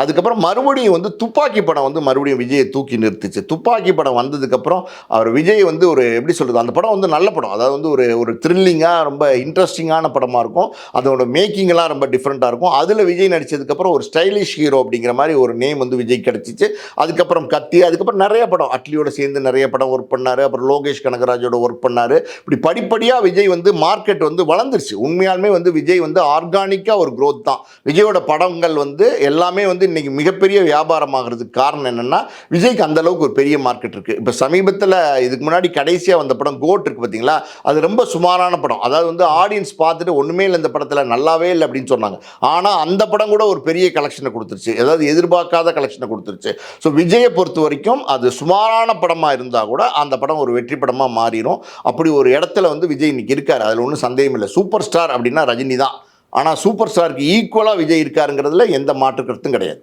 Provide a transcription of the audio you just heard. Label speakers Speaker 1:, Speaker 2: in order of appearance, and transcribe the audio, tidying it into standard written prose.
Speaker 1: அதுக்கப்புறம் மறுபடியும் வந்து துப்பாக்கி படம் வந்து மறுபடியும் விஜயை தூக்கி நிறுத்துச்சு. துப்பாக்கி படம் வந்ததுக்கப்புறம் அவர் விஜய் வந்து ஒரு எப்படி சொல்கிறது, அந்த படம் வந்து நல்ல படம். அதாவது வந்து ஒரு ஒரு த்ரில்லிங்காக ரொம்ப இன்ட்ரெஸ்டிங்கான படமாக இருக்கும். அதோட மேக்கிங்லாம் ரொம்ப டிஃப்ரெண்ட்டாக இருக்கும். அதில் விஜய் நடித்ததுக்கப்புறம் ஒரு ஸ்டைலிஷ் ஹீரோ அப்படிங்கிற மாதிரி ஒரு நேம் வந்து விஜய் கிடச்சிச்சு. அதுக்கப்புறம் கத்தி, அதுக்கப்புறம் நிறைய படம் அட்லியோட சேர்ந்து நிறைய படம் ஒர்க் பண்ணார். அப்புறம் லோகேஷ் கனகராஜோட ஒர்க் பண்ணார். இப்படி படிப்படியாக விஜய் வந்து மார்க்கெட் வந்து வளர்ந்துருச்சு. உண்மையாலுமே வந்து விஜய் வந்து ஆர்கானிக்காக ஒரு க்ரோத் தான். விஜயோட படங்கள் வந்து எல்லாமே வந்து இன்னைக்கு மிகப்பெரிய வியாபாரமாகிறதுக்கு காரணம் என்னென்னா விஜய்க்கு அந்த அளவுக்கு ஒரு பெரிய மார்க்கெட் இருக்குது. இப்போ சமீபத்தில் இதுக்கு முன்னாடி கடைசியாக வந்த படம் கோட் இருக்குது பார்த்தீங்களா, அது ரொம்ப சுமாரான படம். அதாவது வந்து ஆடியன்ஸ் பார்த்துட்டு ஒன்றுமே இல்லை இந்த படத்தில், நல்லாவே இல்லை அப்படின்னு சொன்னாங்க. ஆனால் அந்த படம் கூட ஒரு பெரிய கலெக்ஷனை கொடுத்துருச்சு, அதாவது எதிர்பார்க்காத கலெக்ஷனை கொடுத்துருச்சு. ஸோ விஜயை பொறுத்த வரைக்கும் அது சுமாரான படமாக இருந்தால் கூட அந்த படம் ஒரு வெற்றி படமாக மாறிடும். அப்படி ஒரு இடத்துல வந்து விஜய் இன்னைக்கு இருக்கார், அதில் ஒன்றும் சந்தேகம் இல்லை. சூப்பர் ஸ்டார் அப்படின்னா ரஜினி தான். ஆனால் சூப்பர் ஸ்டாருக்கு ஈக்குவலாக விஜய் இருக்காருங்கிறதுல எந்த மாற்று கருத்தும் கிடையாது.